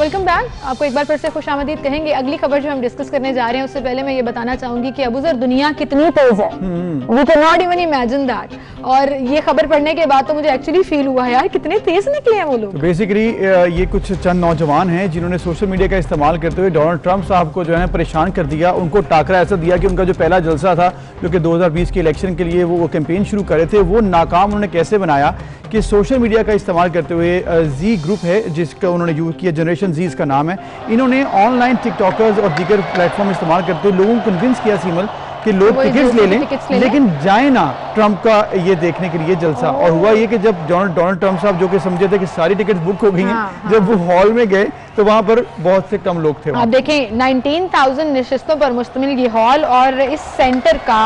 Welcome back. आपको एक बार फिर से खुशामदीद कहेंगे। अगली खबर जो हम डिस्कस करने जा रहे हैं उससे पहले मैं ये बताना चाहूंगी कि अबूजर दुनिया कितनी तेज है, we can not even imagine that. और ये खबर पढ़ने के बाद तो मुझे एक्चुअली फील हुआ यार कितने तेज निकले हैं वो लोग। बेसिकली ये कुछ चंद नौजवान हैं जिन्होंने सोशल मीडिया का इस्तेमाल करते हुए डोनाल्ड ट्रंप साहब को जो है परेशान कर दिया। उनको टाकरा ऐसा दिया कि उनका जो पहला जलसा था जो कि 2020 के इलेक्शन के लिए वो कैंपेन शुरू कर रहे थे वो नाकाम उन्होंने कैसे बनाया कि सोशल मीडिया का इस्तेमाल करते हुए जी ग्रुप है जिसका उन्होंने यूज़ किया, जनरेशन जी इसका नाम है। इन्होंने ऑनलाइन टिकटॉकर्स और दीगर प्लेटफॉर्म इस्तेमाल करते हुए लोगों को कन्विंस किया सीमल कि लोग टिकट्स ले लें लेकिन जाए ना ट्रंप का ये देखने के लिए जलसा। और हुआ ये कि जब डोनाल्ड ट्रंप साहब जो कि समझे थे कि सारी टिकट्स बुक हो गई हैं, जब वो हॉल में गए तो वहां पर बहुत से कम लोग थे। आप देखें 19,000 नशिस्तों पर मुश्तमिल ये हॉल और इस सेंटर का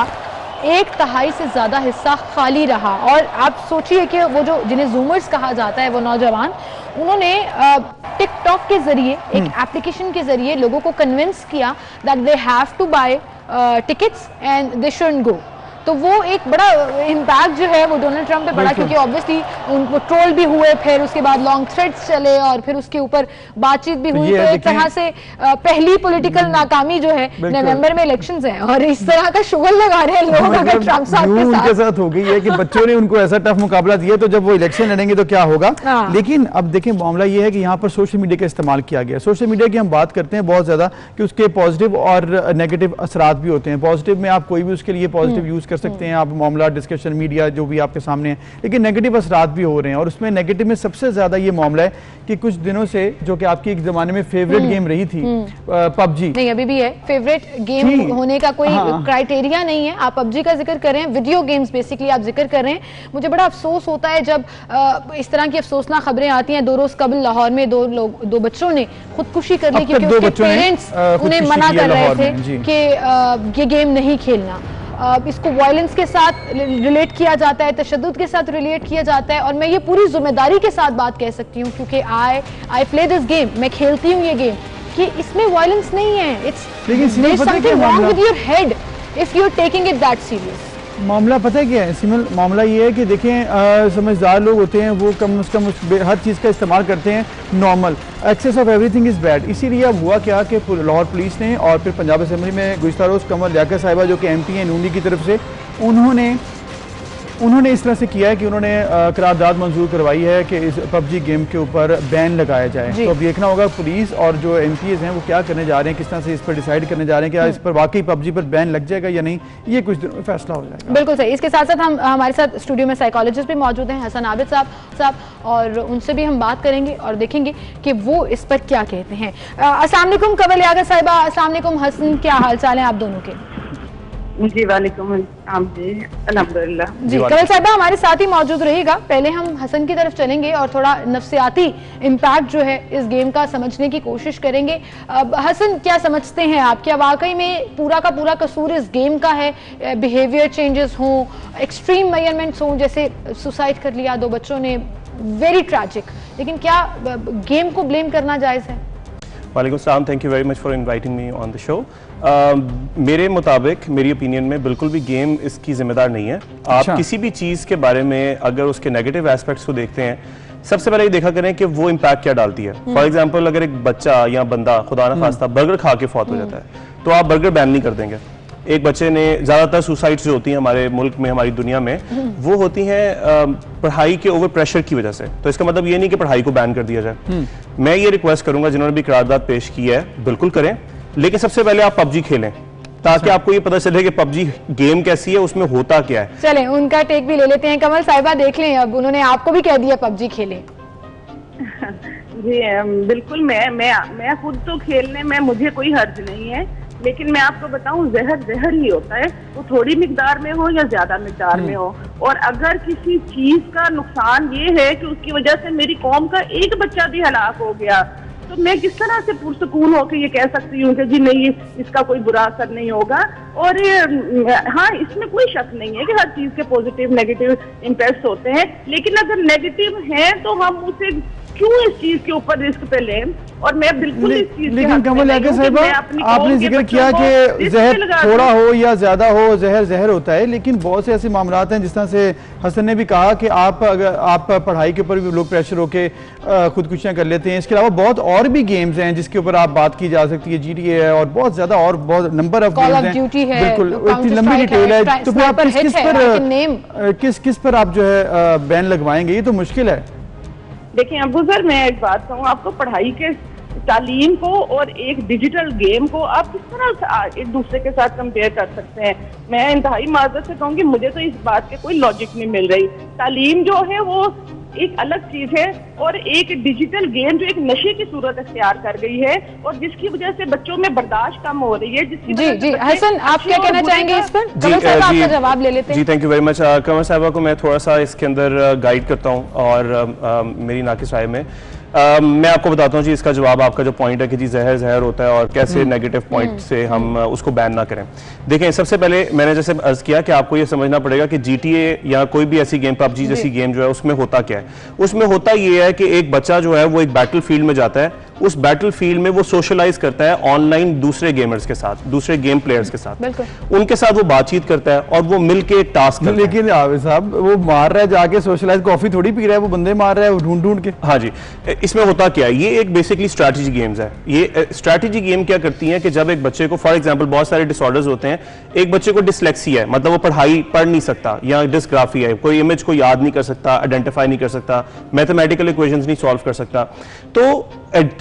1/3 से ज्यादा हिस्सा खाली रहा। और आप सोचिए कि वो जो जिन्हें जूमर्स कहा जाता है वो नौजवान, उन्होंने टिकटॉक के जरिए एक एप्लीकेशन के जरिए लोगों को कन्विंस किया that they have to buy tickets and they shouldn't go. तो वो एक बड़ा इम्पैक्ट जो है वो डोनाल्ड ट्रंप पे पड़ा, क्योंकि ऑब्वियसली उनको ट्रोल भी हुए, फिर उसके बाद लॉन्ग थ्रेड्स चले और फिर उसके ऊपर बातचीत भी हुई। तो एक तरह से पहली पॉलिटिकल नाकामी जो है नवंबर में इलेक्शंस हैं और इस तरह का शुगर लगा रहे हैं लोग अगर ट्रंप साहब के साथ हो गई है कि बच्चों ने उनको ऐसा टफ मुकाबला दिया तो जब वो इलेक्शन लड़ेंगे तो क्या होगा। लेकिन अब देखें मामला ये है कि यहाँ पर सोशल मीडिया का इस्तेमाल किया गया। सोशल मीडिया की हम बात करते हैं बहुत ज्यादा कि उसके पॉजिटिव और नेगेटिव असरात भी होते हैं। पॉजिटिव में आप कोई भी उसके लिए पॉजिटिव यूज कर सकते हैं, आप मामला डिस्कशन मीडिया जो भी आपके सामने है, लेकिन नेगेटिव असरात भी हो रहे हैं। और उसमें नेगेटिव में सबसे ज्यादा ये मामला है कि कुछ दिनों से जो कि आपकी एक जमाने में फेवरेट गेम रही थी पबजी, नहीं अभी भी है फेवरेट गेम होने का कोई क्राइटेरिया नहीं है। आप पबजी का जिक्र कर रहे हैं, वीडियो गेम्स बेसिकली आप जिक्र कर रहे हैं। मुझे बड़ा अफसोस होता है जब इस तरह की अफसोसनाक खबरें आती हैं। 2 रोज कबल लाहौर में दो बच्चों ने खुदकुशी कर ली क्योंकि उनके पेरेंट्स उन्हें मना कर रहे थे कि ये गेम नहीं खेलना। इसको वायलेंस के साथ रिलेट किया जाता है, तशद्दुद के साथ रिलेट किया जाता है। और मैं ये पूरी जिम्मेदारी के साथ बात कह सकती हूँ क्योंकि आई प्ले दिस गेम, मैं खेलती हूँ ये गेम, कि इसमें वायलेंस नहीं है। It's something wrong with your head if you are taking it that serious. मामला पता है क्या है सिमल, मामला ये है कि देखें समझदार लोग होते हैं वो कम से कम हर चीज़ का इस्तेमाल करते हैं normal. Excess of everything is bad. इसीलिए अब हुआ क्या कि लाहौर पुलिस ने और फिर पंजाब असेंबली में गुज़श्ता रोज़ कमर लियाकत साहिबा जो कि MP हैं नूनी की तरफ से, उन्होंने इस तरह से किया है कि उन्होंने करारदाद मंजूर करवाई है कि इस पबजी गेम के ऊपर बैन लगाया जाए। तो अब देखना होगा पुलिस और जो MPs हैं वो क्या करने जा रहे हैं, किस तरह से इस पर डिसाइड करने जा रहे हैं कि इस पर वाकई पबजी पर बैन लग जाएगा या नहीं, ये कुछ दिनों में फैसला हो जाएगा। बिल्कुल सही। इसके साथ साथ हमारे साथ स्टूडियो में साइकोलॉजिस्ट भी मौजूद हैं, हसन आबिद साहब, और उनसे भी हम बात करेंगे और देखेंगे कि वो इस पर क्या कहते हैं। अस्सलाम वालेकुम कमल लियाकत साहिबा, अस्सलाम वालेकुम हसन, क्या हाल चाल है आप दोनों के? जी वालेकुम अस्सलाम जी, अल्हम्दुलिल्लाह जी। कमल साहिबा हमारे साथ ही मौजूद रहिएगा। पहले हम हसन की तरफ चलेंगे और थोड़ा नफ्सियाती इम्पैक्ट जो है इस गेम का समझने की कोशिश करेंगे। हसन क्या समझते हैं आप, क्या वाकई में पूरा का पूरा कसूर इस गेम का है? बिहेवियर चेंजेस हों, एक्सट्रीम मेजरमेंट्स हों, जैसे सुसाइड कर लिया 2 बच्चों ने, वेरी ट्रैजिक, लेकिन क्या गेम को ब्लेम करना जायज़ है? वालेकुम सलाम, thank you very much for inviting me on the show. मेरे मुताबिक, मेरी ओपिनियन में बिल्कुल भी गेम इसकी जिम्मेदार नहीं है। आप किसी भी चीज़ के बारे में अगर उसके नेगेटिव एस्पेक्ट्स को देखते हैं, सबसे पहले ये देखा करें कि वो इम्पैक्ट क्या डालती है। फॉर एग्जांपल अगर एक बच्चा या बंदा खुदा न खास्ता बर्गर खा के फौत हो जाता है तो आप बर्गर बैन नहीं कर देंगे। एक बच्चे ने, ज़्यादातर सुसाइड्स जो होती हैं हमारे मुल्क में, हमारी दुनिया में, वो होती हैं पढ़ाई के ओवर प्रेशर की वजह से। तो इसका मतलब ये नहीं कि पढ़ाई को बैन कर दिया जाए। मैं ये रिक्वेस्ट करूंगा जिन्होंने भी करारदाद पेश की है, बिल्कुल करें, लेकिन सबसे पहले आप पबजी खेलें ताकि आपको ये पता चले कि पबजी गेम कैसी है, उसमें होता क्या है। चलें उनका टेक भी ले लेते हैं। कमल साहिबा देख लें, अब उन्होंने आपको भी कह दिया पबजी खेलें। जी बिल्कुल, मैं खुद तो खेलने में मुझे कोई हर्ज नहीं है, लेकिन मैं आपको बताऊं जहर ही होता है, वो थोड़ी मिकदार में हो या ज्यादा मिकदार में हो। और अगर किसी चीज का नुकसान ये है कि उसकी वजह से मेरी कौम का एक बच्चा भी हलाक हो गया, तो मैं किस तरह से पुरसुकून होकर ये कह सकती हूँ कि जी नहीं इसका कोई बुरा असर नहीं होगा। और हाँ, इसमें कोई शक नहीं है कि हर चीज के पॉजिटिव नेगेटिव इम्पैक्ट्स होते हैं, लेकिन अगर नेगेटिव है तो हम उसे क्यों इस चीज के ऊपर रिस्क पे लें, और मैं बिल्कुल इस चीज के लेकिन कमल यागर साहिबा, आपने जिक्र किया कि जहर थोड़ा हो या ज्यादा हो, जहर जहर होता है, लेकिन बहुत से ऐसे मामलात हैं जिस तरह से हसन ने भी कहा कि अगर आप पढ़ाई के ऊपर भी लो प्रेशर होके खुदकुशियां कर लेते हैं। इसके अलावा बहुत और भी गेम्स हैं जिसके ऊपर आप बात की जा सकती है, GTA है और बहुत ज्यादा और बहुत नंबर ऑफ गेम्स हैं, बिल्कुल इतनी लंबी डिटेल है। तो फिर आप किस पर आप जो है बैन लगवाएंगे? ये तो मुश्किल है। देखिए अबू सर, मैं एक बात कहूँ आपको, पढ़ाई के तालीम को और एक डिजिटल गेम को आप किस तरह एक दूसरे के साथ कंपेयर कर सकते हैं? मैं इंतहाई माजरत से कहूँगी, मुझे तो इस बात के कोई लॉजिक नहीं मिल रही। तालीम जो है वो एक अलग चीज है, और एक डिजिटल गेम जो एक नशे की सूरत अख्तियार कर गई है और जिसकी वजह से बच्चों में बर्दाश्त कम हो रही है। जिसकी जी जी हसन, आप क्या कहना चाहेंगे इस पर? कमल साहब आपका जवाब ले लेते हैं। जी थैंक यू वेरी मच। कमल साहबा को मैं थोड़ा सा इसके अंदर गाइड करता हूँ और मेरी नाकिस राय में मैं आपको बताता हूँ जी इसका जवाब। आपका जो पॉइंट है कि जी जहर जहर होता है और कैसे नेगेटिव पॉइंट से हम उसको बैन ना करें। देखें, सबसे पहले मैंने जैसे अर्ज किया कि आपको ये समझना पड़ेगा कि GTA या कोई भी ऐसी गेम, PUBG जैसी गेम जो है उसमें होता क्या है। उसमें होता ये है कि एक बच्चा जो है वो एक बैटल फील्ड में जाता है, उस बैटल फील्ड में वो सोशलाइज करता है ऑनलाइन दूसरे गेमर्स के साथ, दूसरे गेम प्लेयर्स के साथ, उनके साथ वो बातचीत करता है और वो मिलके एक टास्क करता है। लेकिन आबिद साहब, वो मार रहा है जाके, सोशलाइज कॉफी थोड़ी पी रहा है, वो बंदे मार रहा है ढूंढ ढूंढ के। हाँ जी, इसमें होता क्या है, ये एक बेसिकली स्ट्रैटेजी गेम्स है। ये स्ट्रैटेजी गेम क्या करती हैं कि जब एक बच्चे को, फॉर एग्जांपल बहुत सारे डिसऑर्डर्स होते हैं, एक बच्चे को डिसलेक्सिया है, मतलब वो पढ़ाई पढ़ नहीं सकता, या डिस्ग्राफिया है, कोई इमेज को याद नहीं कर सकता, आइडेंटिफाई नहीं कर सकता, मैथमेटिकल इक्वेशंस नहीं सॉल्व कर सकता। तो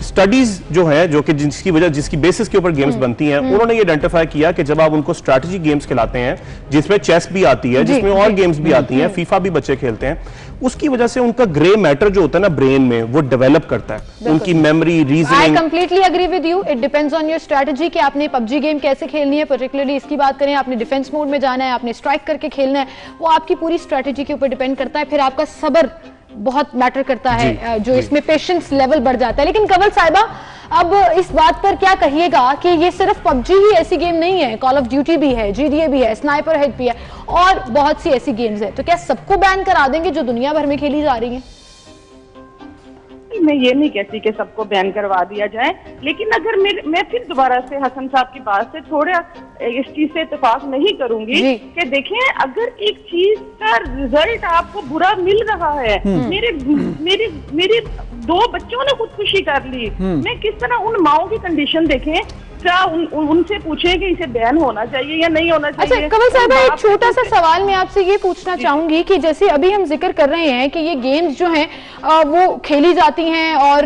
स्टडीज जो है, जो कि जिसकी बेसिस के ऊपर गेम्स बनती हैं, उन्होंने ये आइडेंटिफाई किया कि जब आप उनको स्ट्रैटेजी गेम्स खिलाते हैं, जिसमें चेस भी आती है, जिसमें और गेम्स भी आती हैं, फीफा भी बच्चे खेलते हैं, उसकी वजह से उनका ग्रे मैटर जो होता है ना ब्रेन में, वो डेवलप करता है, उनकी memory, reasoning. I completely agree with you. It depends on your strategy कि आपने PUBG गेम कैसे खेलनी है। पर्टिकुलरली इसकी बात करें, आपने डिफेंस मोड में जाना है, आपने स्ट्राइक करके खेलना है, वो आपकी पूरी स्ट्रैटेजी के ऊपर डिपेंड करता है। फिर आपका सब्र बहुत मैटर करता है, जो इसमें पेशेंस लेवल बढ़ जाता है। लेकिन कमल साहिबा, अब इस बात पर क्या कहिएगा कि ये सिर्फ PUBG ही ऐसी गेम नहीं है, कॉल ऑफ ड्यूटी भी है, GTA भी है, स्नाइपर हेड भी है और बहुत सी ऐसी गेम्स है। तो क्या सबको बैन करा देंगे जो दुनिया भर में खेली जा रही है? मैं ये नहीं कहती कि सबको बैन करवा दिया जाए, लेकिन अगर मैं फिर दोबारा से हसन साहब की बात से थोड़ा इस चीज से इत्तेफाक नहीं करूंगी कि देखें, अगर एक चीज का रिजल्ट आपको बुरा मिल रहा है, मेरे 2 बच्चों ने खुदकुशी कर ली, मैं किस तरह उन माओं की कंडीशन देखें, क्या उनसे पूछें कि इसे बैन होना चाहिए या नहीं होना चाहिए। अच्छा कमल साहब, एक छोटा सा सवाल मैं आपसे ये पूछना चाहूंगी कि जैसे अभी हम जिक्र कर रहे हैं कि ये गेम्स जो हैं वो खेली जाती हैं और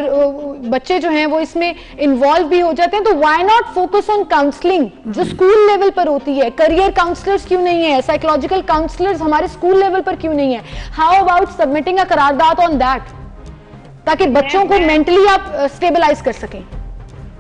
बच्चे जो हैं वो इसमें इन्वॉल्व भी हो जाते हैं, तो why not focus on counselling जो स्कूल लेवल पर होती है? करियर काउंसलर्स क्यों नहीं है? साइकोलॉजिकल काउंसलर्स हमारे स्कूल लेवल पर क्यों नहीं है? हाउ अबाउट सबमिटिंग अ करारदाद ऑन दैट, ताकि बच्चों को मेंटली आप स्टेबलाइज कर सकें?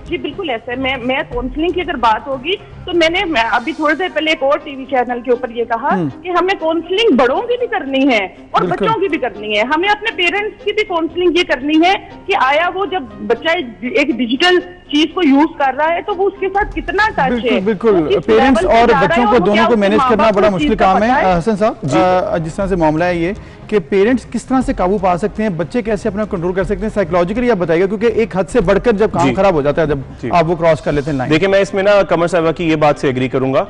जी बिल्कुल ऐसा है। मैं काउंसलिंग की अगर बात होगी तो मैंने अभी थोड़ी देर पहले एक और टीवी चैनल के ऊपर ये कहा कि हमें काउंसलिंग बड़ों की भी करनी है और बच्चों की भी करनी है। हमें अपने पेरेंट्स की भी काउंसलिंग ये करनी है कि आया वो जब बच्चा एक डिजिटल चीज को यूज कर रहा है तो वो उसके साथ कितना टच है। बिल्कुल पेरेंट्स और बच्चों को दोनों को मैनेज करना बड़ा मुश्किल काम है। हसन साहब, जिस तरह से मामला है ये कि पेरेंट्स किस तरह से काबू पा सकते हैं, बच्चे कैसे अपना कंट्रोल कर सकते हैं साइकोलॉजिकली, आप बताइएगा, क्योंकि एक हद से बढ़कर जब काम खराब हो जाता है, जब आप वो क्रॉस कर लेते हैं लाइन। देखिए, मैं इसमें ना कमर साहब की ये बात से एग्री करूंगा।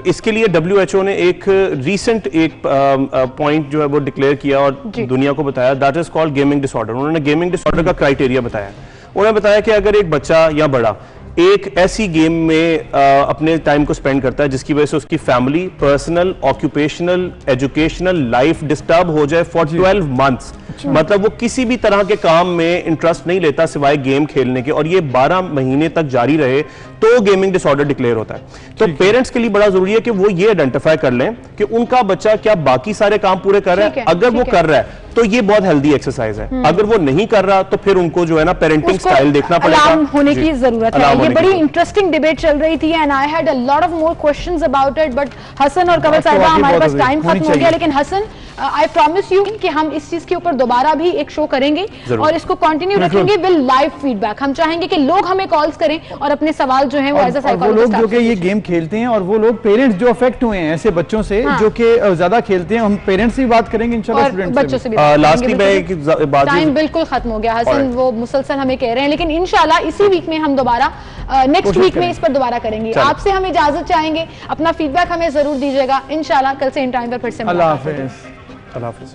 इसके लिए WHO ने एक रीसेंट पॉइंट जो है वो डिक्लेयर किया और दुनिया को बताया, that is called gaming disorder. उन्होंने गेमिंग डिसऑर्डर का क्राइटेरिया बताया। उन्होंने बताया कि अगर एक बच्चा या बड़ा एक ऐसी गेम में अपने टाइम को स्पेंड करता है जिसकी वजह से उसकी family, personal, occupational, educational life disturb हो जाए फॉर 12 मंथ्स, मतलब वो किसी भी तरह के काम में इंटरेस्ट नहीं लेता सिवाय गेम खेलने के, और ये 12 महीने तक जारी रहे, तो गेमिंग डिसऑर्डर डिक्लेयर होता है। तो पेरेंट्स के लिए बड़ा जरूरी है कि वो ये आइडेंटिफाई कर लें कि उनका बच्चा क्या बाकी सारे काम पूरे कर रहा है। अगर वो कर रहा है तो ये बहुत हेल्दी एक्सरसाइज है। अगर वो नहीं कर रहा तो फिर उनको जो है ना पेरेंटिंग स्टाइल देखना पड़ेगा, अलार्म होने की जरूरत है। ये बड़ी इंटरेस्टिंग डिबेट चल रही थी and I had a lot of more questions about it, but Hasan और कमल साहिबा, हमारे पास टाइम खत्म हो गया। लेकिन हसन, आई प्रॉमिस यू कि हम इस चीज के ऊपर दोबारा भी एक शो करेंगे और इसको कंटिन्यू रखेंगे विद लाइव फीडबैक। हम चाहेंगे कि लोग हमें कॉल्स करें और अपने सवाल जो है वो एज अ और वो लोग जो कि ये गेम खेलते हैं और वो लोग पेरेंट्स जो अफेक्ट हुए हैं ऐसे बच्चों से जो कि ज्यादा खेलते हैं, हम पेरेंट्स से बात करेंगे इंशाल्लाह, स्टूडेंट्स बच्चों से भी लास्टली मैं एक बात, टाइम बिल्कुल खत्म हो गया हसन, वो मुसलसल हमें कह रहे हैं, लेकिन इंशाल्लाह इसी वीक में हम दोबारा नेक्स्ट वीक में इस पर दोबारा करेंगे। आपसे हम इजाजत चाहेंगे, अपना फीडबैक हमें जरूर दीजिएगा। इंशाल्लाह कल से इन टाइम पर फिर से अल्लाह हाफिज। अल्लाह हाफिज।